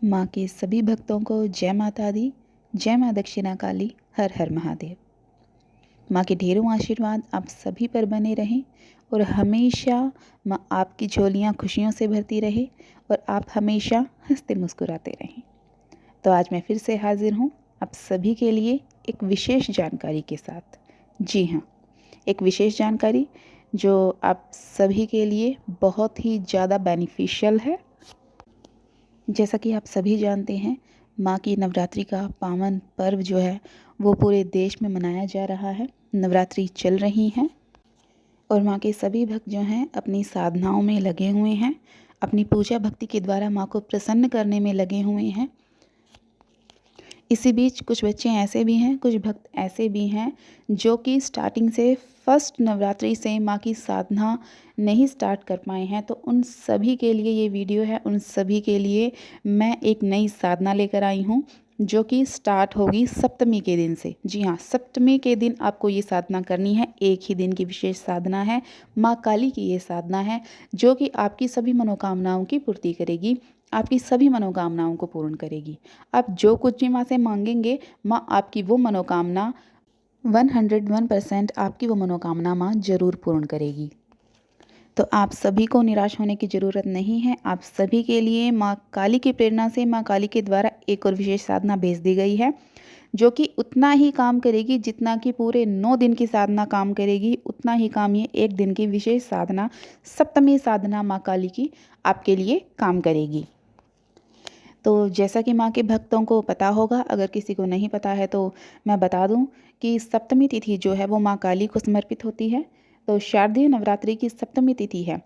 माँ के सभी भक्तों को जय माता दी, जय माँ दक्षिणा काली, हर हर महादेव। माँ के ढेरों आशीर्वाद आप सभी पर बने रहें और हमेशा माँ आपकी झोलियाँ खुशियों से भरती रहे और आप हमेशा हंसते मुस्कुराते रहें। तो आज मैं फिर से हाजिर हूँ आप सभी के लिए एक विशेष जानकारी के साथ। जी हाँ, एक विशेष जानकारी जो आप सभी के लिए बहुत ही ज़्यादा बेनिफिशियल है। जैसा कि आप सभी जानते हैं, माँ की नवरात्रि का पावन पर्व जो है वो पूरे देश में मनाया जा रहा है। नवरात्रि चल रही हैं और माँ के सभी भक्त जो हैं अपनी साधनाओं में लगे हुए हैं, अपनी पूजा भक्ति के द्वारा माँ को प्रसन्न करने में लगे हुए हैं। इसी बीच कुछ बच्चे ऐसे भी हैं, कुछ भक्त ऐसे भी हैं जो कि स्टार्टिंग से फर्स्ट नवरात्रि से माँ की साधना नहीं स्टार्ट कर पाए हैं। तो उन सभी के लिए ये वीडियो है, उन सभी के लिए मैं एक नई साधना लेकर आई हूँ जो कि स्टार्ट होगी सप्तमी के दिन से। जी हाँ, सप्तमी के दिन आपको ये साधना करनी है। एक ही दिन की विशेष साधना है, माँ काली की ये साधना है जो कि आपकी सभी मनोकामनाओं की पूर्ति करेगी, आपकी सभी मनोकामनाओं को पूर्ण करेगी। आप जो कुछ भी माँ से मांगेंगे, माँ आपकी वो मनोकामना 101% आपकी वो मनोकामना माँ जरूर पूर्ण करेगी। तो आप सभी को निराश होने की ज़रूरत नहीं है। आप सभी के लिए माँ काली की प्रेरणा से माँ काली के द्वारा एक और विशेष साधना भेज दी गई है जो कि उतना ही काम करेगी जितना कि पूरे 9 दिन की साधना काम करेगी। उतना ही काम ये एक दिन की विशेष साधना, सप्तमी साधना माँ काली की आपके लिए काम करेगी। तो जैसा कि माँ के भक्तों को पता होगा, अगर किसी को नहीं पता है तो मैं बता दूं कि सप्तमी तिथि जो है वो माँ काली को समर्पित होती है। तो शारदीय नवरात्रि की सप्तमी तिथि है,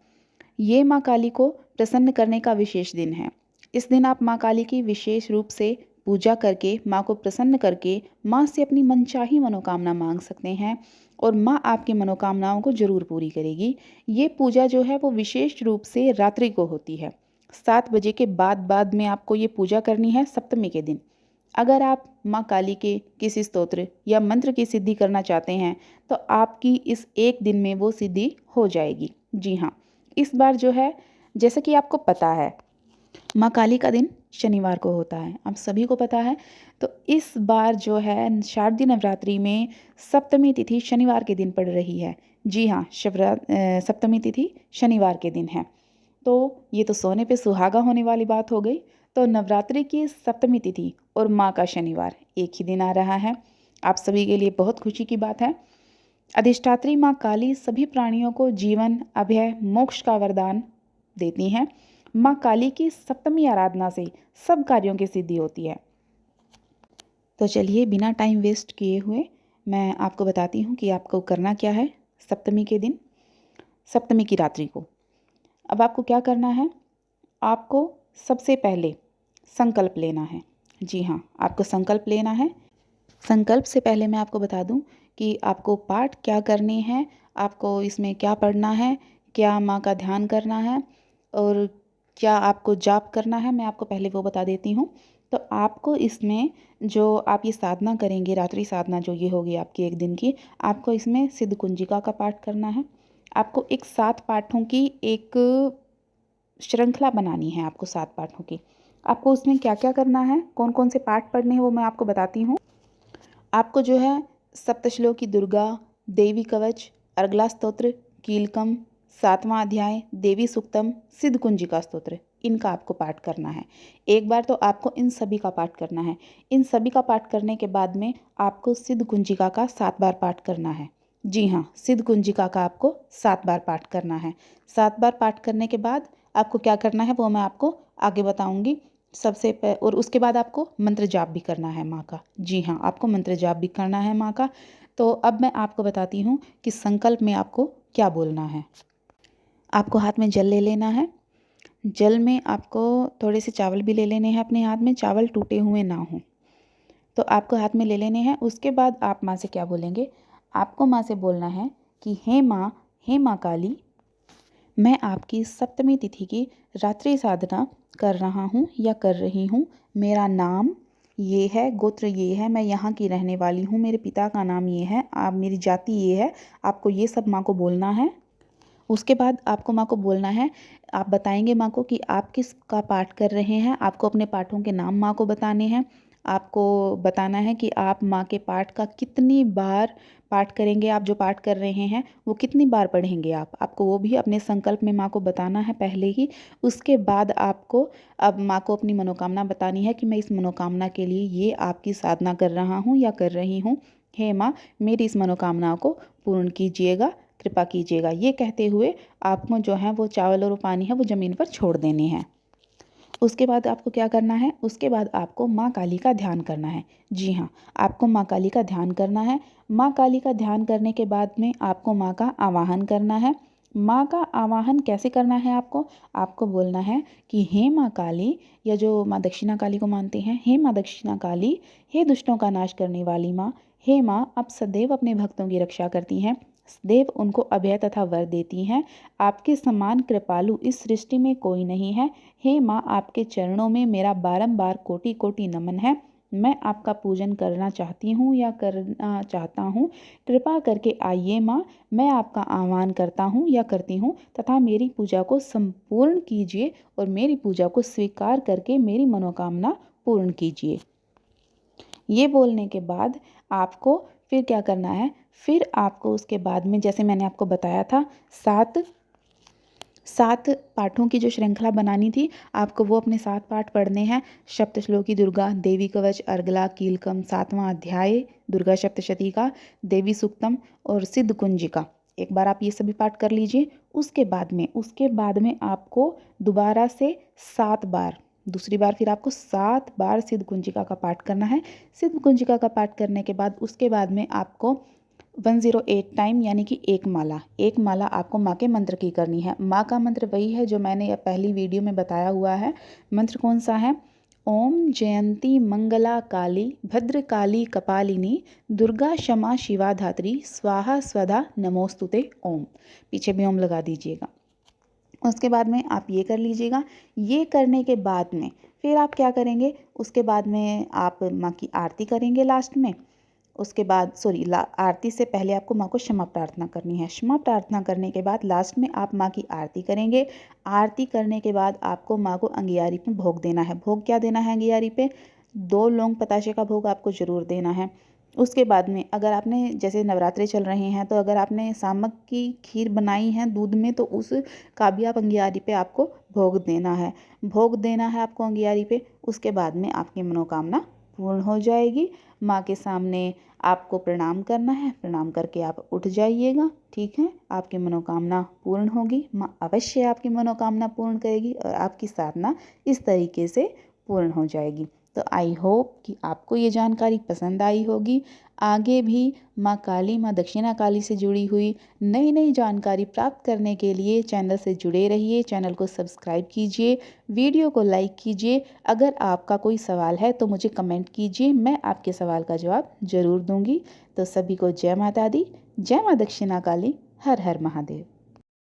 ये माँ काली को प्रसन्न करने का विशेष दिन है। इस दिन आप माँ काली की विशेष रूप से पूजा करके, माँ को प्रसन्न करके, माँ से अपनी मनचाही मनोकामना मांग सकते हैं और माँ आपकी मनोकामनाओं को जरूर पूरी करेगी। ये पूजा जो है वो विशेष रूप से रात्रि को होती है। 7 बजे के बाद में आपको ये पूजा करनी है सप्तमी के दिन। अगर आप माँ काली के किसी स्तोत्र या मंत्र की सिद्धि करना चाहते हैं तो आपकी इस एक दिन में वो सिद्धि हो जाएगी। जी हाँ, इस बार जो है, जैसे कि आपको पता है, माँ काली का दिन शनिवार को होता है, आप सभी को पता है। तो इस बार जो है शारदीय नवरात्रि में सप्तमी तिथि शनिवार के दिन पड़ रही है। जी हाँ, सप्तमी तिथि शनिवार के दिन है। तो ये तो सोने पे सुहागा होने वाली बात हो गई। तो नवरात्रि की सप्तमी तिथि और माँ का शनिवार एक ही दिन आ रहा है, आप सभी के लिए बहुत खुशी की बात है। अधिष्ठात्री माँ काली सभी प्राणियों को जीवन, अभय, मोक्ष का वरदान देती हैं। माँ काली की सप्तमी आराधना से सब कार्यों की सिद्धि होती है। तो चलिए बिना टाइम वेस्ट किए हुए मैं आपको बताती हूँ कि आपको करना क्या है सप्तमी के दिन, सप्तमी की रात्रि को। अब आपको क्या करना है, आपको सबसे पहले संकल्प लेना है। जी हाँ, आपको संकल्प लेना है। संकल्प से पहले मैं आपको बता दूं कि आपको पाठ क्या करने हैं, आपको इसमें क्या पढ़ना है, क्या माँ का ध्यान करना है और क्या आपको जाप करना है, मैं आपको पहले वो बता देती हूँ। तो आपको इसमें जो आप ये साधना करेंगे, रात्रि साधना जो ये होगी आपकी एक दिन की, आपको इसमें सिद्ध कुंजिका का पाठ करना है। आपको एक 7 पाठों की एक श्रृंखला बनानी है, आपको 7 पाठों की। आपको उसमें क्या क्या करना है, कौन कौन से पाठ पढ़ने हैं वो मैं आपको बताती हूँ। आपको जो है सप्तश्लोकी दुर्गा, देवी कवच, अर्गला स्तोत्र, कीलकम, 7वां अध्याय, देवी सूक्तम, सिद्ध कुंजिका स्तोत्र, इनका आपको पाठ करना है। एक बार तो आपको इन सभी का पाठ करना है। इन सभी का पाठ करने के बाद में आपको सिद्ध कुंजिका का 7 बार पाठ करना है। जी हाँ, सिद्ध कुंजिका का आपको 7 बार पाठ करना है। 7 बार पाठ करने के बाद आपको क्या करना है वो मैं आपको आगे बताऊंगी। और उसके बाद आपको मंत्र जाप भी करना है माँ का। जी हाँ, आपको मंत्र जाप भी करना है माँ का। तो अब मैं आपको बताती हूँ कि संकल्प में आपको क्या बोलना है। आपको हाथ में जल ले लेना है। जल में आपको थोड़े से चावल भी ले लेने हैं अपने हाथ में, चावल टूटे हुए ना हों। तो आपको हाथ में ले लेने हैं। उसके बाद आप माँ से क्या बोलेंगे, आपको माँ से बोलना है कि हे माँ काली, मैं आपकी सप्तमी तिथि की रात्रि साधना कर रहा हूँ या कर रही हूँ। मेरा नाम ये है, गोत्र ये है, मैं यहाँ की रहने वाली हूँ, मेरे पिता का नाम ये है, आप मेरी जाति ये है। आपको ये सब माँ को बोलना है। उसके बाद आपको माँ को बोलना है, आप बताएंगे माँ को कि आप किसका पाठ कर रहे हैं। आपको अपने पाठों के नाम माँ को बताने हैं। आपको बताना है कि आप माँ के पाठ का कितनी बार पाठ करेंगे। आप जो पाठ कर रहे हैं वो कितनी बार पढ़ेंगे आपको वो भी अपने संकल्प में माँ को बताना है पहले ही। उसके बाद आपको अब माँ को अपनी मनोकामना बतानी है कि मैं इस मनोकामना के लिए ये आपकी साधना कर रहा हूँ या कर रही हूँ। हे माँ, मेरी इस मनोकामना को पूर्ण कीजिएगा, कृपा कीजिएगा। ये कहते हुए आपको जो है वो चावल और पानी है वो ज़मीन पर छोड़ देने हैं। उसके बाद आपको क्या करना है, उसके बाद आपको माँ काली का ध्यान करना है। जी हाँ, आपको माँ काली का ध्यान करना है। माँ काली का ध्यान करने के बाद में आपको माँ का आवाहन करना है। माँ का आवाहन कैसे करना है आपको, आपको बोलना है कि हे माँ काली, या जो माँ दक्षिणा काली को मानते हैं, हे माँ दक्षिणा काली, हे दुष्टों का नाश करने वाली माँ, हे माँ, आप सदैव अपने भक्तों की रक्षा करती हैं, सदैव उनको अभय तथा वर देती हैं। आपके समान कृपालु इस सृष्टि में कोई नहीं है। हे माँ, आपके चरणों में मेरा बारंबार कोटि कोटि नमन है। मैं आपका पूजन करना चाहती हूँ या करना चाहता हूँ। कृपा करके आइए माँ, मैं आपका आह्वान करता हूँ या करती हूँ, तथा मेरी पूजा को संपूर्ण कीजिए और मेरी पूजा को स्वीकार करके मेरी मनोकामना पूर्ण कीजिए। ये बोलने के बाद आपको फिर क्या करना है, फिर आपको उसके बाद में जैसे मैंने आपको बताया था 7 पाठों की जो श्रृंखला बनानी थी, आपको वो अपने 7 पाठ पढ़ने हैं। सप्तश्लोकी दुर्गा, देवी कवच, अर्गला, कीलकम, 7वां अध्याय दुर्गा सप्तशती का, देवी सूक्तम और सिद्ध कुंजिका। एक बार आप ये सभी पाठ कर लीजिए। उसके बाद में आपको दोबारा से 7 बार, दूसरी बार फिर आपको 7 बार सिद्ध कुंजिका का पाठ करना है। सिद्ध कुंजिका का पाठ करने के बाद उसके बाद में आपको 108 टाइम यानी कि एक माला आपको माँ के मंत्र की करनी है। माँ का मंत्र वही है जो मैंने पहली वीडियो में बताया हुआ है। मंत्र कौन सा है, ओम जयंती मंगला काली भद्र काली कपालिनी दुर्गा क्षमा शिवा धात्री स्वाहा स्वधा नमोस्तुते ओम। पीछे भी ओम लगा दीजिएगा। उसके बाद में आप ये कर लीजिएगा। ये करने के बाद में फिर आप क्या करेंगे, उसके बाद में आप माँ की आरती करेंगे लास्ट में। उसके बाद आरती से पहले आपको माँ को क्षमा प्रार्थना करनी है। क्षमा प्रार्थना करने के बाद लास्ट में आप माँ की आरती करेंगे। आरती करने के बाद आपको माँ को अंगियारी पे भोग देना है। भोग क्या देना है अंगियारी पे, 2 लौंग बताशे का भोग आपको ज़रूर देना है। उसके बाद में अगर आपने, जैसे नवरात्रे चल रहे हैं, तो अगर आपने सामक की खीर बनाई है दूध में, तो उस का भी आप अंगियारी पे आपको भोग देना है। भोग देना है आपको अंगियारी पे। उसके बाद में आपकी मनोकामना पूर्ण हो जाएगी। माँ के सामने आपको प्रणाम करना है, प्रणाम करके आप उठ जाइएगा। ठीक है, आपकी मनोकामना पूर्ण होगी। माँ अवश्य आपकी मनोकामना पूर्ण करेगी और आपकी साधना इस तरीके से पूर्ण हो जाएगी। तो आई होप कि आपको ये जानकारी पसंद आई होगी। आगे भी माँ काली, माँ दक्षिणा काली से जुड़ी हुई नई नई जानकारी प्राप्त करने के लिए चैनल से जुड़े रहिए। चैनल को सब्सक्राइब कीजिए, वीडियो को लाइक कीजिए। अगर आपका कोई सवाल है तो मुझे कमेंट कीजिए, मैं आपके सवाल का जवाब ज़रूर दूंगी। तो सभी को जय माता दी, जय माँ दक्षिणा काली, हर हर महादेव।